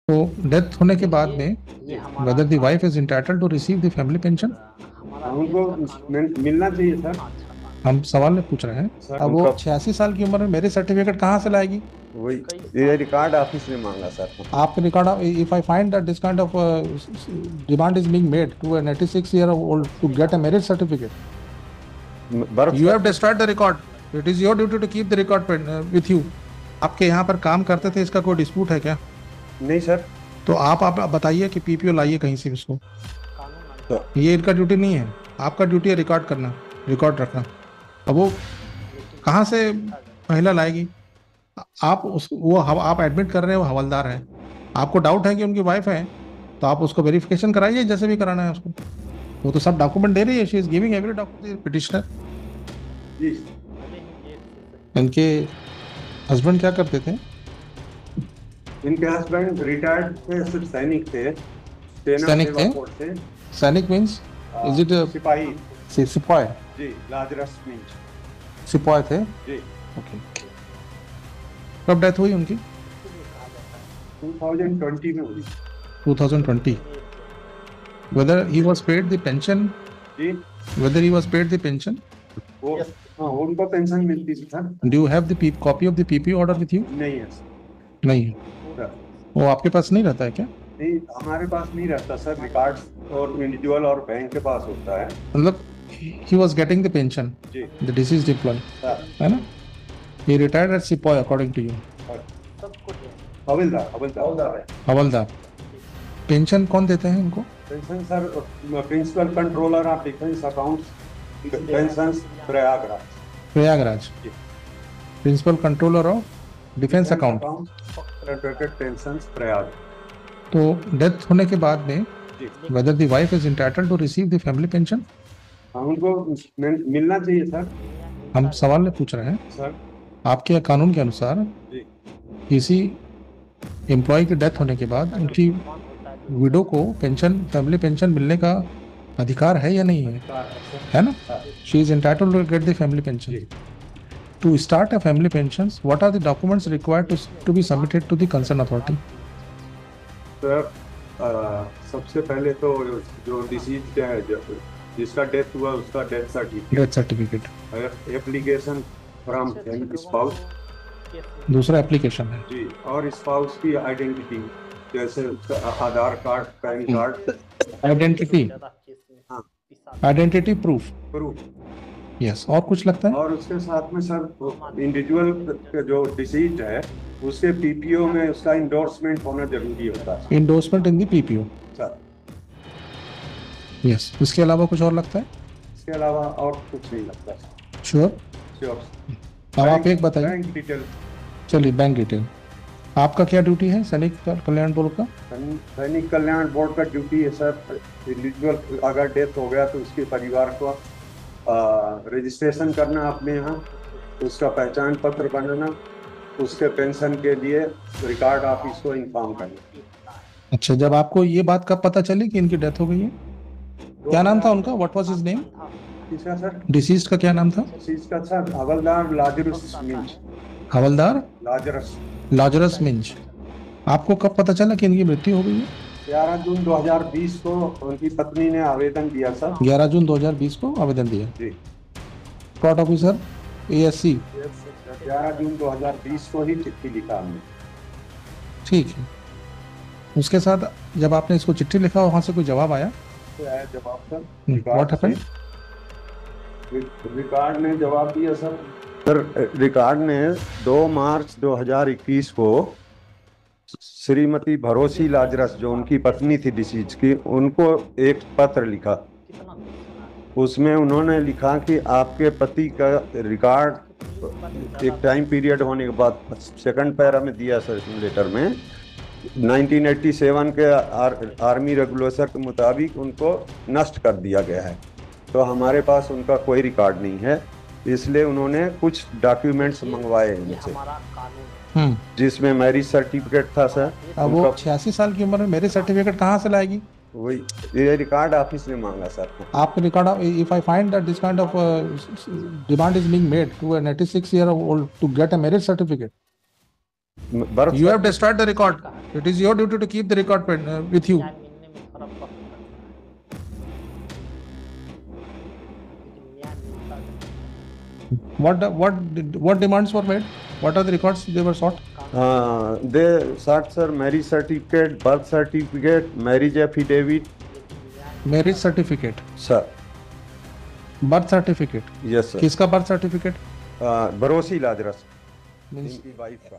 तो डेथ होने के बाद में whether the wife is entitled to receive the family pension. उनको मिलना चाहिए सर। हम सवाल में पूछ रहे हैं। सर अब वो उनका 86 साल की उम्र में मेरे सर्टिफिकेट कहाँ से लाएगी? वही ये रिकॉर्ड ऑफिस ने मांगा सर। आपके record, if I find that this kind of demand is being made to an 86 year old to get a marriage certificate, बर्फ you have destroyed the record. It is your duty to keep the record with you. आपके यहाँ पर काम करते थे, इसका कोई dispute है क्या? नहीं सर। तो आप बताइए कि पीपीओ लाइए कहीं से उसको। तो ये इनका ड्यूटी नहीं है, आपका ड्यूटी है रिकॉर्ड करना, रिकॉर्ड रखना। अब वो कहाँ से महिला लाएगी? आप उस वो आप एडमिट कर रहे हैं वो हवलदार है, आपको डाउट है कि उनकी वाइफ है, तो आप उसको वेरिफिकेशन कराइए जैसे भी कराना है उसको। वो तो सब डॉक्यूमेंट दे रही है, she is giving every document petitioner. जी इनके हस्बैंड क्या करते थे? इनके हस्बैंड रिटायर्ड थे, सिर्फ सैनिक थे, सेना सैनिक सेवा थे? कोर से। सैनिक मीन्स इज इट सिपाही। सिपाही? जी लाजरस मीन्स। सिपाही थे। जी ओके। कब डेथ हुई उनकी? 2020 में हुई। 2020। Whether he was paid the pension? Ji Whether he was paid the pension? वो हाँ उनको पेंशन मिलती थी sir. Do you have the copy of the PPO order with you? नहीं है नहीं है। सर। वो आपके पास नहीं रहता है क्या? नहीं हमारे पास नहीं रहता सर, रिकॉर्ड्स और इंडिविजुअल और बैंक के पास होता है। मतलब he was getting the pension, ji the deceased employee, sir. है ना? He retired as sipahi according to you. Havildar havildar havildar. Pension कौन देते हैं इनको? Pension sir Principal Controller of Defence Accounts pension Prayagraj. Prayagraj. Ji. Principal Controller of Defence Account. Pension Prayag. तो डेथ होने के बाद में जी whether the wife is entitled to receive the family pension। हाँ उनको मिलना चाहिए सर। हम सवाल में पूछ रहे हैं। सर आपके कानून के अनुसार जी किसी एम्प्लॉय की डेथ होने के बाद उनकी विडो को पेंशन, फैमिली पेंशन मिलने का अधिकार है या नहीं है? है ना? She is entitled to get the family pension. To start a family pension, what are the documents required to be submitted to the concern authority? Sir सबसे पहले तो जो डिसीज है, जिसका डेथ हुआ उसका death certificate, death certificate. Application from spouse. दूसरा application है जी और स्पाउस की आइडेंटिटी, जैसे उसका आधार कार्ड, पैन कार्ड, आइडेंटिटी, हाँ आइडेंटिटी प्रूफ। प्रूफ। यस, और कुछ लगता है? और उसके साथ में सर इंडिविजुअल जो डिसीज है उसके पीपीओ में उसका इंडोर्समेंट होना जरूरी होता है। Endorsement in the PPO. Sir yes, इसके अलावा कुछ और लगता है? इसके अलावा और कुछ नहीं लगता। श्योर? श्योर। अब आप एक बताइए। Bank detail. चलिए, बैंक डिटेल। आपका क्या ड्यूटी है सैनिक कल्याण बोर्ड का? सैनिक कल्याण बोर्ड का ड्यूटी है सर, इंडिविजुअल अगर डेथ हो गया तो उसके परिवार को रजिस्ट्रेशन करना अपने यहाँ, उसका पहचान पत्र बनाना, उसके पेंशन के लिए रिकॉर्ड ऑफिस को इन्फॉर्म करना। अच्छा, जब आपको ये बात कब पता चली कि इनकी डेथ हो गई है? क्या नाम था उनका? What was his name? किसका सर? डिसीज्ड का क्या नाम था? डिसीज का सर हवलदार लाजरस मिंज। हवलदार लाजरस। लाजरस मिंज। आपको कब पता चला कि इनकी मृत्यु हो गई है? 11 जून 2020 को उनकी पत्नी ने आवेदन दिया सर। 11 जून 2020 को आवेदन दिया। जी। Plot officer ASC. 11 जून 2020 को ही चिट्ठी लिखा हमने। ठीक है। उसके साथ जब आपने इसको चिट्ठी लिखा, वहां से कोई जवाब आया? तो आया जवाब सर। What happened? रिकॉर्ड ने जवाब दिया सर। सर रिकॉर्ड ने 2 मार्च 2021 को श्रीमती भरोसी लाजरस, जो उनकी पत्नी थी डिसीज की, उनको एक पत्र लिखा। उसमें उन्होंने लिखा कि आपके पति का रिकॉर्ड एक टाइम पीरियड होने के बाद, सेकंड पैरा में दिया सर इस लेटर में, 1987 के आर्मी रेगुलेशन के मुताबिक उनको नष्ट कर दिया गया है। तो हमारे पास उनका कोई रिकॉर्ड नहीं है, इसलिए उन्होंने कुछ डॉक्यूमेंट्स मंगवाए हमसे, जिसमें मैरिज सर्टिफिकेट था सर। अब वो 86 साल की उम्र में मैरिज सर्टिफिकेट कहाँ से लाएगी? वही ये रिकॉर्ड ऑफिस ने मांगा सर। आपके record, if I find that this kind of demand is being made to an 86 year old to get a marriage certificate, birth You have destroyed the record. It is your duty to keep the record with you. क्या मिलने में थोड़ा वक्त लगता है, लेकिन न्याय मिलता है। What demands were made? What are the records they were sought? दे साठ sir marriage certificate, birth certificate, marriage affidavit Marriage certificate, sir. birth certificate. Yes sir. किसका birth certificate? Bharosi Lazarus Means इनकी वाइफ का।